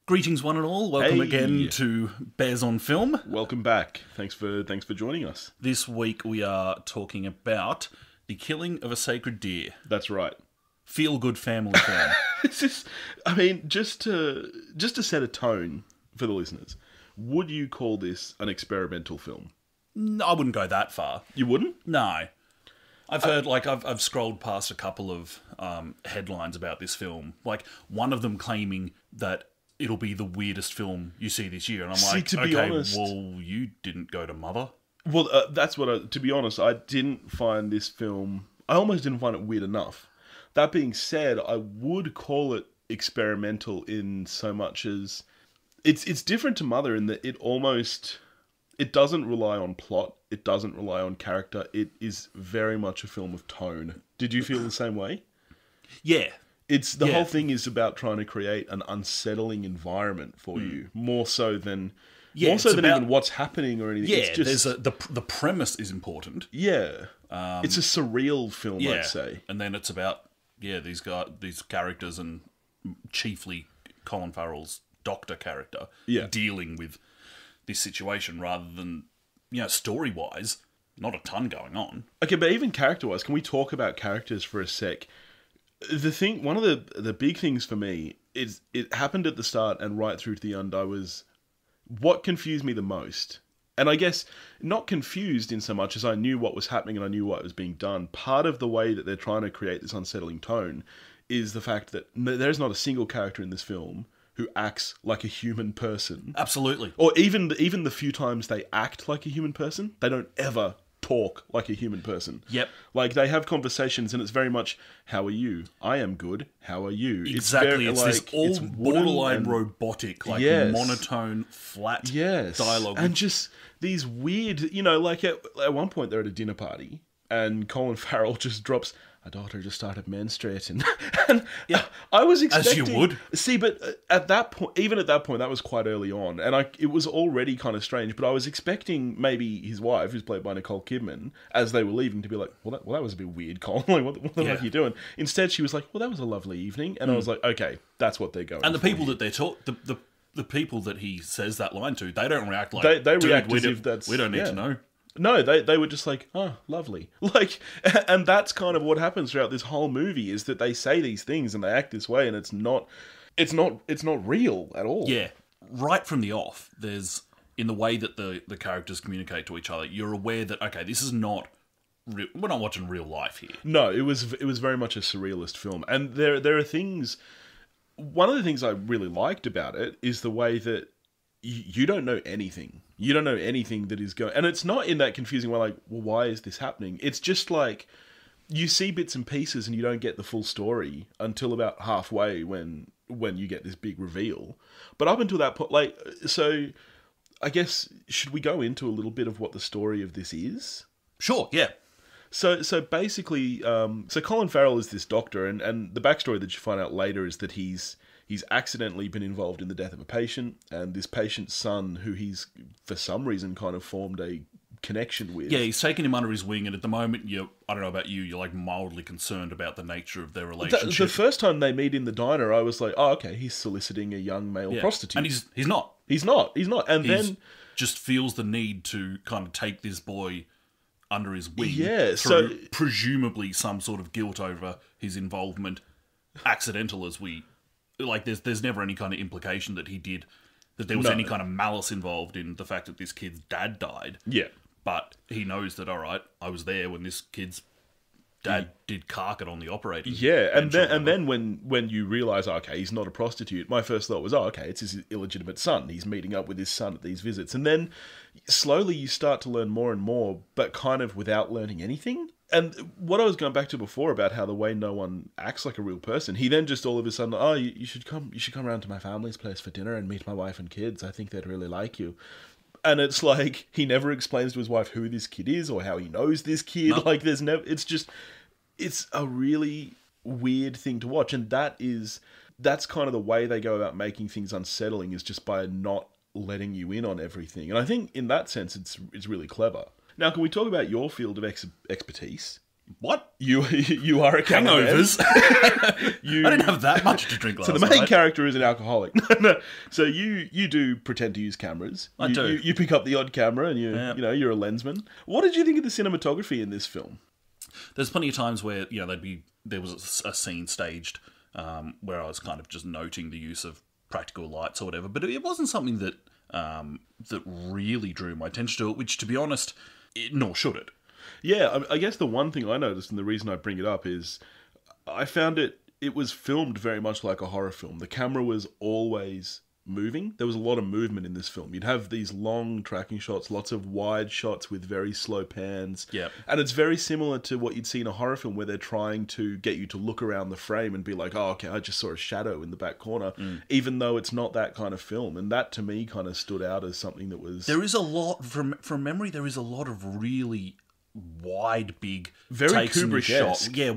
Greetings, one and all. Welcome Hey. again to Bears on Film. Welcome back. Thanks for joining us. This week we are talking about The Killing of a Sacred Deer. That's right. Feel-good family film. This is, I mean, just to set a tone for the listeners, would you call this an experimental film? No, I wouldn't go that far. You wouldn't? No. I've heard, I've scrolled past a couple of headlines about this film. Like, one of them claiming that it'll be the weirdest film you see this year. And I'm like, to be honest, well, you didn't go to Mother. Well, that's what to be honest, I didn't find this film, I almost didn't find it weird enough. That being said, I would call it experimental in so much as it's different to Mother in that it doesn't rely on plot, it doesn't rely on character, it is very much a film of tone. Did you feel the same way? Yeah. It's the whole thing is about trying to create an unsettling environment for you, more so than even what's happening or anything. Yeah, it's just, the premise is important. Yeah, it's a surreal film, I'd say. And then it's about these characters, and chiefly Colin Farrell's doctor character dealing with this situation rather than story wise, not a ton going on. Okay, but even character wise, can we talk about characters for a sec? One of the big things for me is it happened at the start and right through to the end. What confused me the most, and I guess not confused in so much as I knew what was happening and I knew what was being done. Part of the way that they're trying to create this unsettling tone is the fact that there's not a single character in this film who acts like a human person. Absolutely. Or even the few times they act like a human person, they don't ever talk like a human person. Yep. Like, they have conversations and it's very much, how are you? I am good. How are you? Exactly. It's this all borderline robotic, monotone, flat dialogue. And just these weird, at one point they're at a dinner party and Colin Farrell just drops, "My daughter just started menstruating." And I was expecting... As you would. See, but at that point, that was quite early on. And it was already kind of strange, but I was expecting maybe his wife, who's played by Nicole Kidman, as they were leaving, to be like, well, that was a bit weird, Colin. Like, what the fuck are you doing? Instead, she was like, well, that was a lovely evening. And I was like, okay, that's what they're going for. And the people that they're the people that he says that line to, they don't react like... They react as if that's... We don't need to know. No, they were just like, oh, lovely. Like, and that's kind of what happens throughout this whole movie, is that they say these things and they act this way, and it's not real at all. Yeah. Right from the off, there's, in the way that the characters communicate to each other, you're aware that, okay, this is not real, we're not watching real life here. No, it was very much a surrealist film. And there are things, one of the things I really liked about it is the way that you don't know anything. You don't know anything that is going... And it's not in that confusing way, like, well, why is this happening? It's just like, you see bits and pieces and you don't get the full story until about halfway when you get this big reveal. But up until that point, so I guess, should we go into a little bit of what the story of this is? Sure, yeah. So basically, so Colin Farrell is this doctor, and the backstory that you find out later is that he's accidentally been involved in the death of a patient, and this patient's son, who he's, for some reason, kind of formed a connection with. Yeah, he's taken him under his wing, and at the moment, I don't know about you, you're like mildly concerned about the nature of their relationship. The first time they meet in the diner, I was like, oh, okay, he's soliciting a young male prostitute. And he's not. He's not. And then... just feels the need to kind of take this boy under his wing. Yeah, through presumably some sort of guilt over his involvement, accidental as we... Like, there's never any kind of implication that there was any kind of malice involved in the fact that this kid's dad died. Yeah. But he knows that, all right, I was there when this kid's dad did cark it on the operating. Yeah, and then when you realise, okay, he's not a prostitute, my first thought was, oh, okay, it's his illegitimate son. He's meeting up with his son at these visits. And then slowly you start to learn more and more, but kind of without learning anything. And what I was going back to before about how the way no one acts like a real person, he then just all of a sudden, oh, you should come around to my family's place for dinner and meet my wife and kids. I think they'd really like you. And it's like, he never explains to his wife who this kid is or how he knows this kid. No. Like, it's a really weird thing to watch. And that's kind of the way they go about making things unsettling, is just by not letting you in on everything. And I think in that sense, it's really clever. Now, can we talk about your field of expertise? What? You are a cameraman. Hangovers. I didn't have that much to drink last night. So the main character is an alcoholic. No. So you do pretend to use cameras. I do. You pick up the odd camera and you're a lensman. What did you think of the cinematography in this film? There's plenty of times where there was a scene staged where I was kind of just noting the use of practical lights or whatever, but it wasn't something that really drew my attention to it. Which, to be honest, nor should it. Yeah, I guess the one thing I noticed, and the reason I bring it up, is I found it was filmed very much like a horror film. The camera was always moving. There was a lot of movement in this film. You'd have these long tracking shots, lots of wide shots with very slow pans. Yep. And it's very similar to what you'd see in a horror film where they're trying to get you to look around the frame and be like, oh, okay, I just saw a shadow in the back corner, even though it's not that kind of film. And that, to me, kind of stood out as something that was... There is a lot, from memory, there is a lot of really wide, big very takes in the shot. Kubrick-esque. Yeah,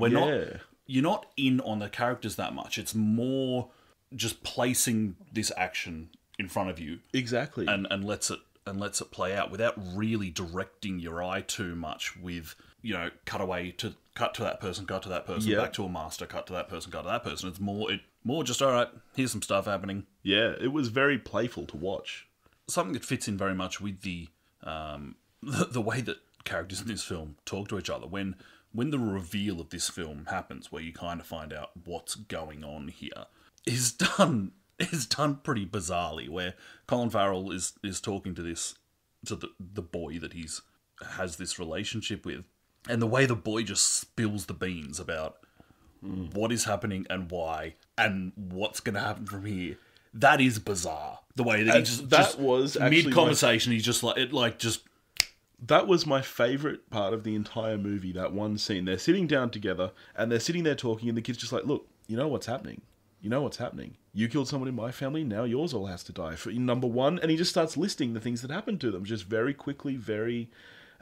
you're not in on the characters that much. It's more just placing this action in front of you. Exactly. And lets it play out without really directing your eye too much with, cut to that person, cut to that person, back to a master, cut to that person, cut to that person. It's more just, all right, here's some stuff happening. Yeah, it was very playful to watch. Something that fits in very much with the way that characters in this film talk to each other. When the reveal of this film happens, where you kind of find out what's going on here, is done pretty bizarrely. Where Colin Farrell is talking to the boy that has this relationship with, and the way the boy just spills the beans about what is happening and why and what's going to happen from here. That is bizarre. The way that he was mid conversation, he's just That was my favourite part of the entire movie, that one scene. They're sitting down together, and they're sitting there talking, and the kid's just like, look, you know what's happening. You know what's happening. You killed someone in my family, now yours all has to die. For number one, and he just starts listing the things that happened to them, just very quickly,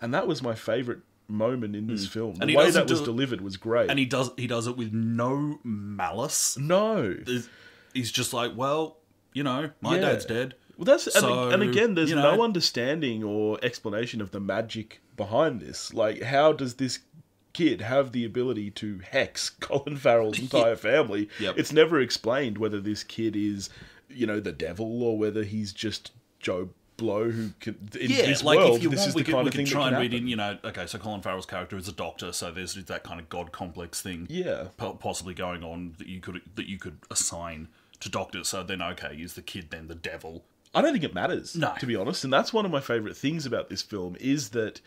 and that was my favourite moment in this film. The way that was delivered was great. And he does it with no malice. No. He's just like, well, my dad's dead. Well, and again, there's no understanding or explanation of the magic behind this. Like, how does this kid have the ability to hex Colin Farrell's entire family? Yep. It's never explained whether this kid is, the devil, or whether he's just Joe Blow who can... In this world, if you this want, is we the kind of could thing try that and can read happen. in, okay, so Colin Farrell's character is a doctor, so there's that kind of god complex thing possibly going on that you could assign to doctors. So then, okay, is the kid then the devil? I don't think it matters, no. To be honest. And that's one of my favourite things about this film, is that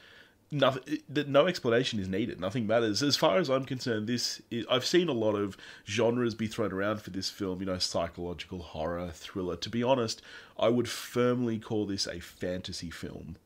no explanation is needed. Nothing matters. As far as I'm concerned, I've seen a lot of genres be thrown around for this film, psychological horror, thriller. To be honest, I would firmly call this a fantasy film.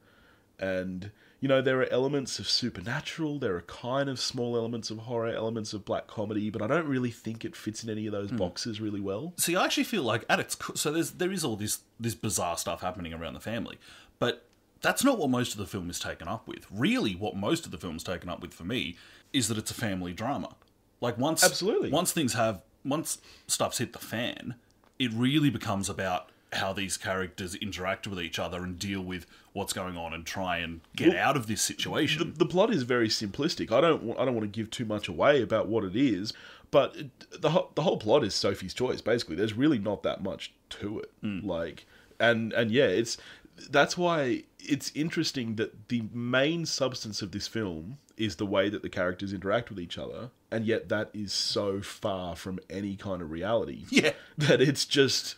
And, there are elements of supernatural, there are kind of small elements of horror, elements of black comedy, but I don't really think it fits in any of those boxes really well. See, I actually feel like there is all this bizarre stuff happening around the family, but that's not what most of the film is taken up with. Really, what most of the film is taken up with for me is that it's a family drama. Like once stuff's hit the fan, it really becomes about how these characters interact with each other and deal with what's going on and try and get out of this situation. The plot is very simplistic. I don't want to give too much away about what it is, but the whole plot is Sophie's choice. Basically, there's really not that much to it. That's why it's interesting that the main substance of this film is the way that the characters interact with each other, and yet that is so far from any kind of reality. Yeah, that it's just.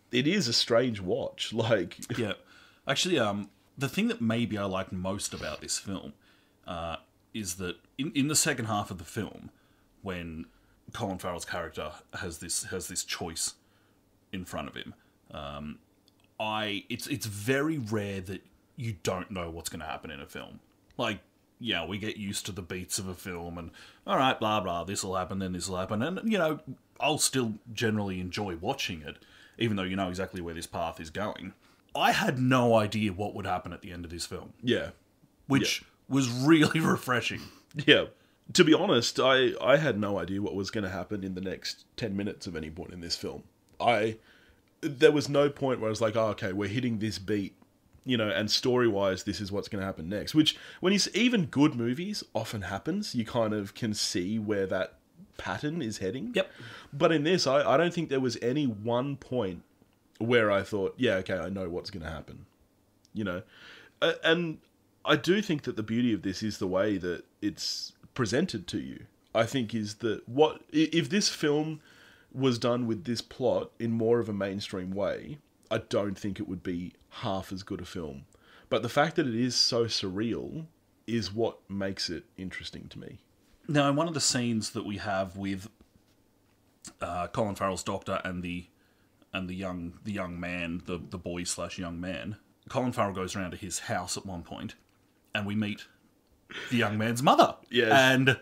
It is a strange watch. Yeah. Actually, the thing that maybe I like most about this film is that in the second half of the film, when Colin Farrell's character has this choice in front of him, it's very rare that you don't know what's going to happen in a film. Like, we get used to the beats of a film and, all right, blah, blah, this will happen, then this will happen. And, I'll still generally enjoy watching it, even though you know exactly where this path is going. I had no idea what would happen at the end of this film. Yeah. Which was really refreshing. Yeah. To be honest, I had no idea what was going to happen in the next 10 minutes of any point in this film. There was no point where I was like, oh, okay, we're hitting this beat and story-wise, this is what's going to happen next. Which, when you see, even good movies often happens, you kind of can see where that pattern is heading. Yep. But in this, I don't think there was any one point where I thought, yeah, okay, I know what's going to happen. And I do think that the beauty of this is the way that it's presented to you. I think is that if this film was done with this plot in more of a mainstream way, I don't think it would be half as good a film. But the fact that it is so surreal is what makes it interesting to me. Now, in one of the scenes that we have with Colin Farrell's doctor and the young man, the boy/young man, Colin Farrell goes around to his house at one point, and we meet the young man's mother. Yes. And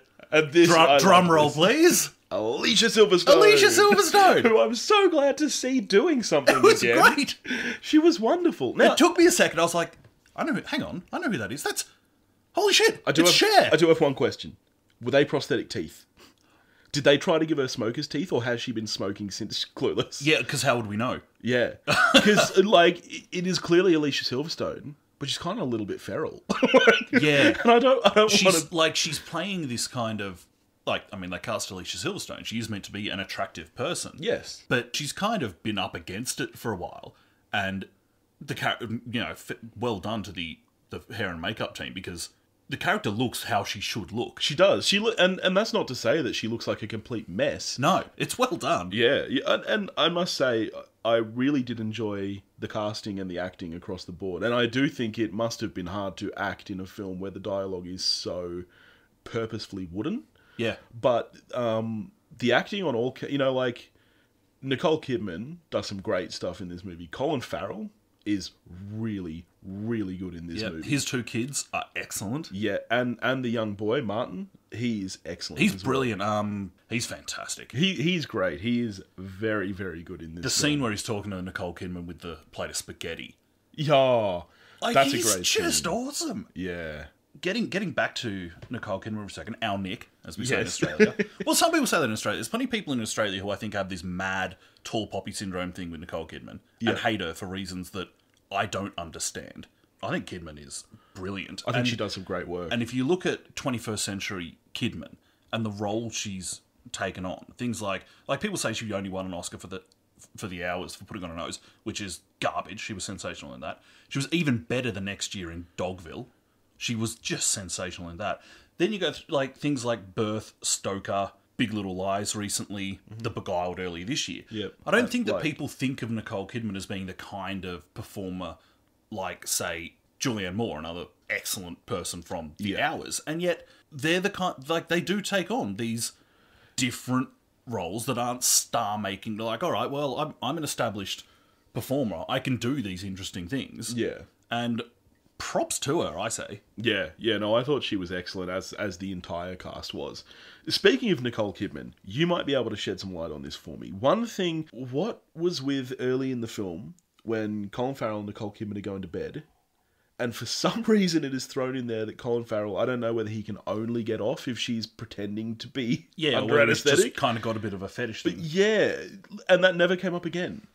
this, drum roll, please. Alicia Silverstone. Alicia Silverstone. Who I'm so glad to see doing something It was again. great. She was wonderful. Now, it took me a second. I was like, hang on. I know who that is. That's... Holy shit. It's Cher. I do have one question. Were they prosthetic teeth? Did they try to give her smoker's teeth, or has she been smoking since Clueless? Yeah, because how would we know? Yeah. Because, it is clearly Alicia Silverstone, but she's kind of a little bit feral. Yeah. And I don't want to... she's playing this kind of... they cast Alicia Silverstone. She is meant to be an attractive person. Yes. But she's kind of been up against it for a while. And well done to the hair and makeup team, because the character looks how she should look. She does. And that's not to say that she looks like a complete mess. No, it's well done. Yeah. And I must say, I really did enjoy the casting and the acting across the board. And I do think it must have been hard to act in a film where the dialogue is so purposefully wooden. Yeah. But the acting on all... Nicole Kidman does some great stuff in this movie. Colin Farrell is really, really good in this movie. His two kids are excellent. Yeah, and the young boy, Martin, he's excellent. He's brilliant. Well. He's fantastic. He's great. He is very, very good in this The scene where he's talking to Nicole Kidman with the plate of spaghetti. Yeah. That's a great He's just awesome. Yeah. Getting back to Nicole Kidman for a second, our Nick, as we say in Australia. Well, some people say that in Australia. There's plenty of people in Australia who I think have this mad tall poppy syndrome thing with Nicole Kidman and hate her for reasons that I don't understand. I think Kidman is brilliant. I think she does some great work. And if you look at 21st century Kidman and the role she's taken on, things like people say she only won an Oscar for the Hours for putting on a nose, which is garbage. She was sensational in that. She was even better the next year in Dogville. She was just sensational in that. Then you go through things like Birth, Stoker, Big Little Lies recently, The Beguiled earlier this year. Yep. I don't think that people think of Nicole Kidman as being the kind of performer like, say, Julianne Moore, another excellent person from The Hours. And yet, they're the kind... they do take on these different roles that aren't star-making. They're like, all right, well, I'm an established performer. I can do these interesting things. Yeah. And... props to her, I say. Yeah, no, I thought she was excellent, as the entire cast was. Speaking of Nicole Kidman, you might be able to shed some light on this for me. One thing, what was with early in the film, when Colin Farrell and Nicole Kidman are going to bed, and for some reason it is thrown in there that Colin Farrell, I don't know whether he can only get off if she's pretending to be under anesthetic. Just kind of got a bit of a fetish thing. But yeah, and that never came up again.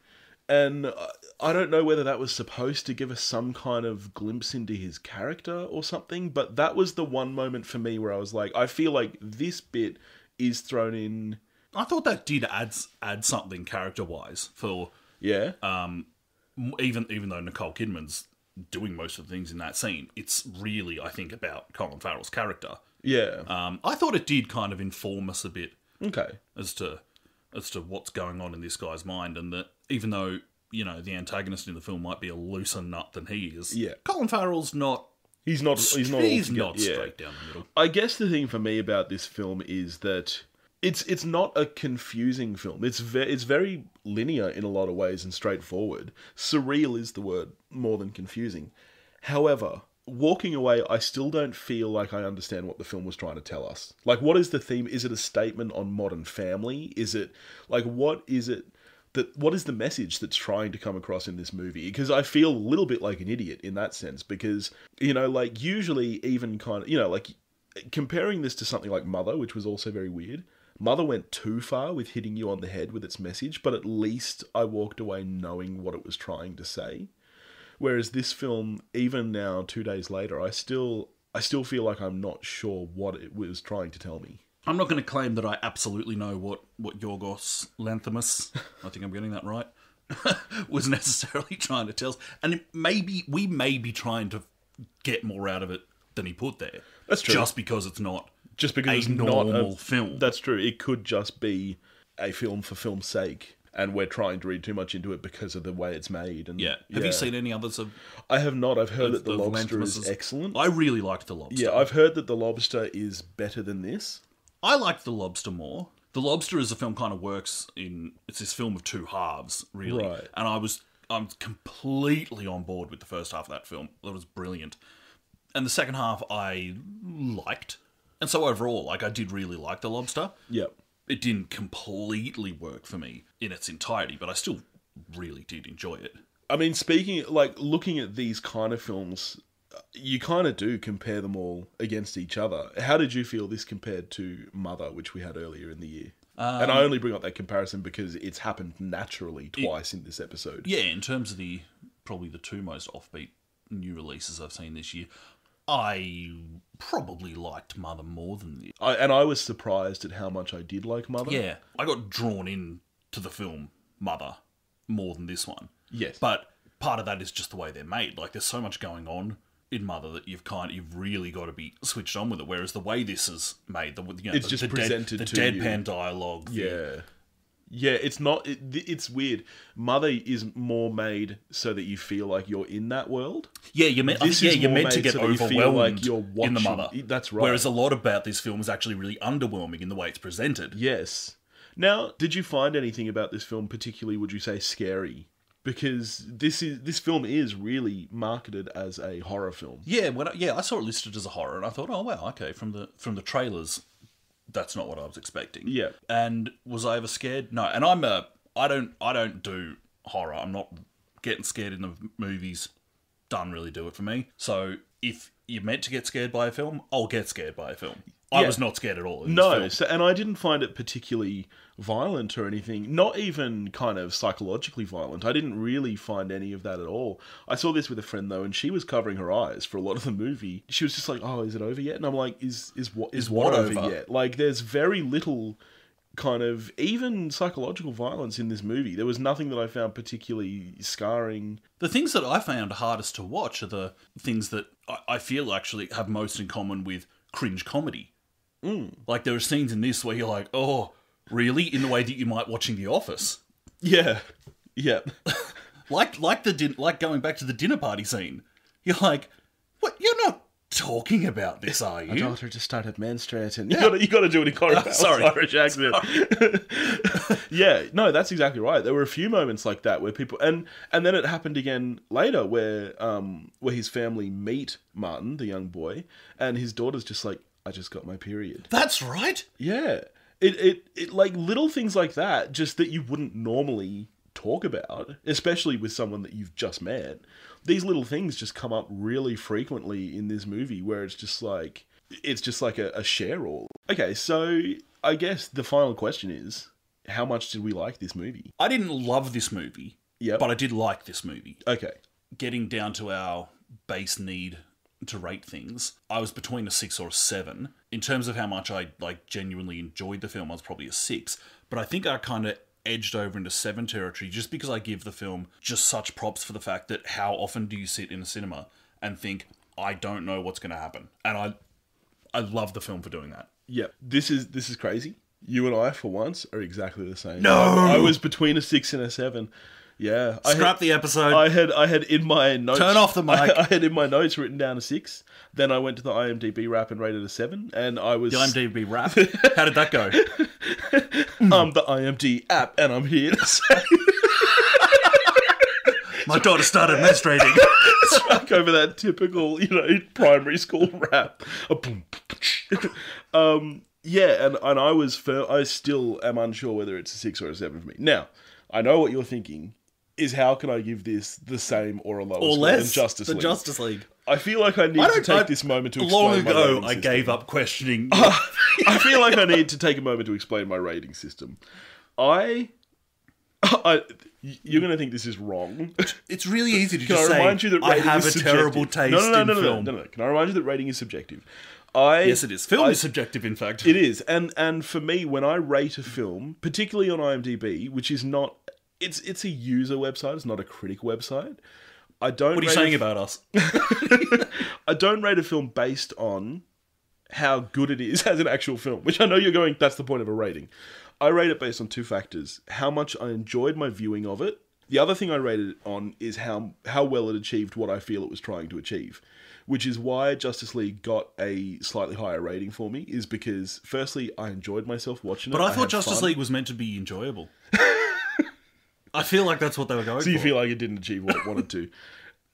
And I don't know whether that was supposed to give us some kind of glimpse into his character or something, but that was the one moment for me where I was like, I feel like this bit is thrown in... I thought that did add something character-wise for... Yeah. Even though Nicole Kidman's doing most of the things in that scene, it's really, I think, about Colin Farrell's character. Yeah. I thought it did kind of inform us a bit. Okay. As to what's going on in this guy's mind, and that even though, the antagonist in the film might be a looser nut than he is, Colin Farrell's not... He's not straight down the middle. I guess the thing for me about this film is that it's not a confusing film. It's very linear in a lot of ways and straightforward. Surreal is the word, more than confusing. However, walking away, I still don't feel like I understand what the film was trying to tell us. What is the theme? Is it a statement on modern family? Is it, what is the message that's trying to come across in this movie? Because I feel a little bit like an idiot in that sense, because, usually even kind of, comparing this to something like Mother, which was also very weird, Mother went too far with hitting you on the head with its message, but at least I walked away knowing what it was trying to say. Whereas this film, even now, 2 days later, I still feel like I'm not sure what it was trying to tell me. I'm not going to claim that I absolutely know what Yorgos Lanthimos, I think I'm getting that right, was necessarily trying to tell us. And we may be trying to get more out of it than he put there. That's true. Just because it's not it's normal not a film. That's true. It could just be a film for film's sake, and we're trying to read too much into it because of the way it's made. And yeah. Have you seen any others of... I have not. I've heard that The Lobster is excellent. I really liked The Lobster. Yeah, I've heard that The Lobster is better than this. I liked The Lobster more. The Lobster as a film kind of works in... It's this film of two halves, really. Right. And I'm completely on board with the first half of that film. It was brilliant. And the second half I liked. And so overall, I did really like The Lobster. Yep. It didn't completely work for me in its entirety, but I still really did enjoy it. I mean, looking at these kind of films, you kind of do compare them all against each other. How did you feel this compared to Mother, which we had earlier in the year? And I only bring up that comparison because it's happened naturally twice in this episode. Yeah, in terms of probably the two most offbeat new releases I've seen this year, I probably liked Mother more than this. I was surprised at how much I did like Mother. Yeah, I got drawn in to the film Mother more than this one. Yes. But part of that is just the way they're made. There's so much going on in Mother that you've really got to be switched on with it. Whereas the way this is made, it's just presented the to deadpan you. dialogue. Yeah. Yeah, it's not... it's weird. Mother is more made so that you feel like you're in that world. Yeah, you're meant to get overwhelmed like you're watching, in the Mother. That's right. Whereas a lot about this film is actually really underwhelming in the way it's presented. Yes. Now, did you find anything about this film particularly, would you say, scary? Because this film is really marketed as a horror film. Yeah, I saw it listed as a horror, and I thought, oh wow, okay, from the trailers, that's not what I was expecting. Yeah. And was I ever scared? No. And I don't do horror. I'm not getting scared in the movies. Doesn't really do it for me. So if you're meant to get scared by a film, I'll get scared by a film. I was not scared at all. No, and I didn't find it particularly violent or anything. Not even kind of psychologically violent. I didn't really find any of that at all. I saw this with a friend though, and she was covering her eyes for a lot of the movie. She was just like, "Oh, is it over yet?" And I'm like, "Is what over yet?" There's very little kind of even psychological violence in this movie. There was nothing that I found particularly scarring. The things that I found hardest to watch are the things that I feel actually have most in common with cringe comedy. There are scenes in this where you're like, oh, really? In the way that you might watching The Office. Yeah. Yeah. like going back to the dinner party scene. You're like, what? You're not talking about this, are you? My daughter just started menstruating. You got to do it in Irish accent. Yeah, no, that's exactly right. There were a few moments like that where people, and then it happened again later where his family meet Martin, the young boy, and his daughter's just like, I just got my period. That's right. Yeah. It like little things like that, just that you wouldn't normally talk about, especially with someone that you've just met. These little things just come up really frequently in this movie where it's just like a share all. Okay, so I guess the final question is, how much did we like this movie? I didn't love this movie, but I did like this movie. Okay. Getting down to our base need to rate things, I was between a 6 or a 7. In terms of how much I genuinely enjoyed the film, I was probably a 6. But I think I kind of edged over into 7 territory just because I give the film just such props for the fact that how often do you sit in a cinema and think, I don't know what's going to happen? And I love the film for doing that. Yeah, this is crazy. You and I, for once, are exactly the same. No! I was between a 6 and a 7. Yeah. Scrap the episode. I had in my notes... Turn off the mic. I had in my notes written down a 6. Then I went to the IMDb Wrap and rated a 7. And I was... The IMDb Wrap? How did that go? I'm the IMDb app and I'm here to say... My daughter started menstruating. Struck over that typical, primary school rap. Yeah, and I still am unsure whether it's a 6 or a 7 for me. Now, I know what you're thinking, is how can I give this the same or a lower score than Justice League? Justice League. I feel like I need to take this moment to explain my rating system. Long ago, I gave up questioning. I feel like I need to take a moment to explain my rating system. You're going to think this is wrong. It's really easy to Can just I say, remind you that I rating have is a terrible subjective? taste in film. No. Can I remind you that rating is subjective? Yes, it is. Film is subjective, in fact. It is. And for me, when I rate a film, particularly on IMDb, which is not... It's a user website, it's not a critic website. What are you saying about us? I don't rate a film based on how good it is as an actual film, which I know you're going, that's the point of a rating. I rate it based on two factors. How much I enjoyed my viewing of it. The other thing I rated it on is how well it achieved what I feel it was trying to achieve. Which is why Justice League got a slightly higher rating for me, is because, firstly, I enjoyed myself watching it. But I thought Justice League was meant to be enjoyable. I feel like that's what they were going for. So you feel like it didn't achieve what it wanted to.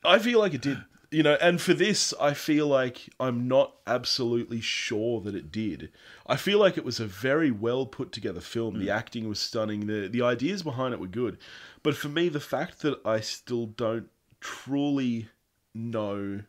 I feel like it did. You know, and for this, I feel like I'm not absolutely sure that it did. I feel like it was a very well put together film. The acting was stunning. The ideas behind it were good. But for me, the fact that I still don't truly know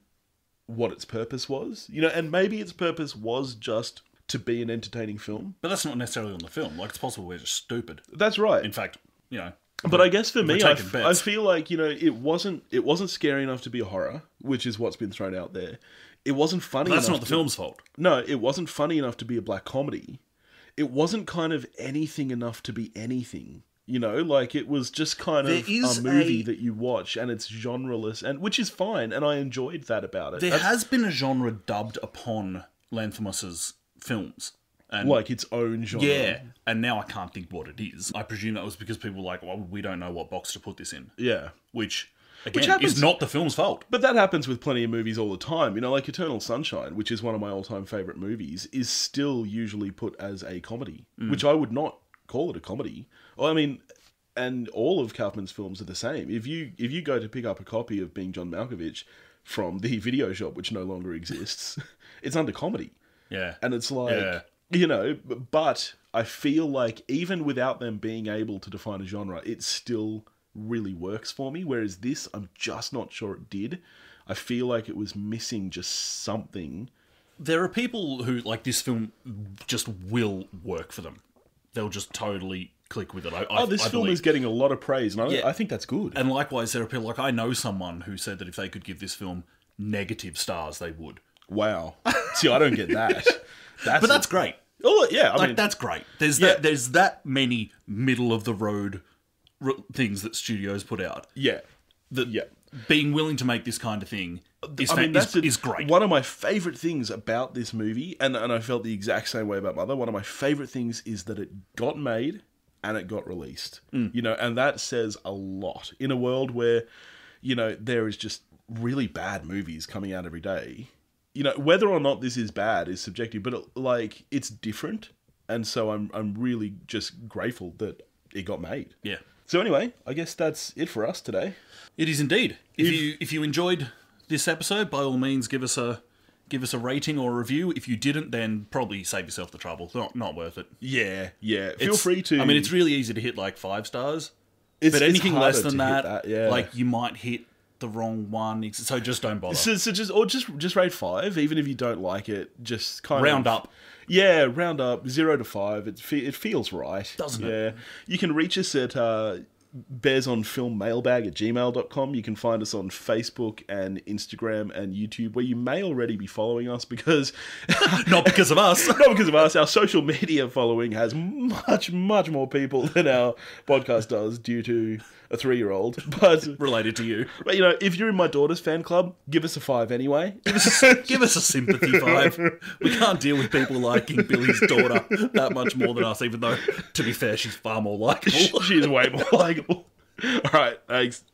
what its purpose was, you know, and maybe its purpose was just to be an entertaining film. But that's not necessarily on the film. Like, it's possible we're just stupid. That's right. In fact, you know... But I guess for me, I feel like, you know, it wasn't scary enough to be a horror, which is what's been thrown out there. It wasn't funny enough. That's not the film's fault. No, it wasn't funny enough to be a black comedy. It wasn't kind of anything enough to be anything. You know, like, it was just kind of a movie that you watch, and it's genreless, and which is fine, and I enjoyed that about it. There has been a genre dubbed upon Lanthimos' films. And like its own genre. Yeah, and now I can't think what it is. I presume that was because people were like, well, we don't know what box to put this in. Yeah. Which is not the film's fault. But that happens with plenty of movies all the time. You know, like Eternal Sunshine, which is one of my all-time favourite movies, is still usually put as a comedy, which I would not call it a comedy. Well, I mean, and all of Kaufman's films are the same. If you go to pick up a copy of Being John Malkovich from the video shop, which no longer exists, it's under comedy. Yeah. And it's like... Yeah. You know, but I feel like even without them being able to define a genre, it still really works for me. Whereas this, I'm just not sure it did. I feel like it was missing just something. There are people who, like, this film just will work for them. They'll just totally click with it. This film is getting a lot of praise, and I think that's good. And likewise, there are people, like, I know someone who said that if they could give this film negative stars, they would. Wow. See, I don't get that. But that's great. Oh yeah, I mean, that's great. There's that many middle of the road things that studios put out. Yeah, being willing to make this kind of thing is great. One of my favourite things about this movie, and I felt the exact same way about Mother. One of my favourite things is that it got made and it got released. You know, and that says a lot in a world where, you know, there is just really bad movies coming out every day. You know, whether or not this is bad is subjective, but like, it's different, and so I'm really just grateful that it got made. Yeah. So anyway, I guess that's it for us today. It is indeed. If you enjoyed this episode, by all means, give us a rating or a review. If you didn't, then probably save yourself the trouble. Not worth it. Yeah. Feel free to. I mean, it's really easy to hit like 5 stars, but anything less than that, like, you might hit the wrong one, so just don't bother. So just rate 5, even if you don't like it. Just kind round up. Yeah, round up 0 to 5. It feels right, doesn't it? Yeah, you can reach us at bearsonfilmmailbag@gmail.com. You can find us on Facebook and Instagram and YouTube, where you may already be following us because not because of us. Not because of us. Our social media following has much more people than our podcast does, due to a 3-year-old, but related to you. But you know, if you're in my daughter's fan club, give us a 5 anyway. Give us a sympathy 5. We can't deal with people liking Billy's daughter that much more than us, even though, to be fair, she's far more likable. She's way more likable. All right, thanks.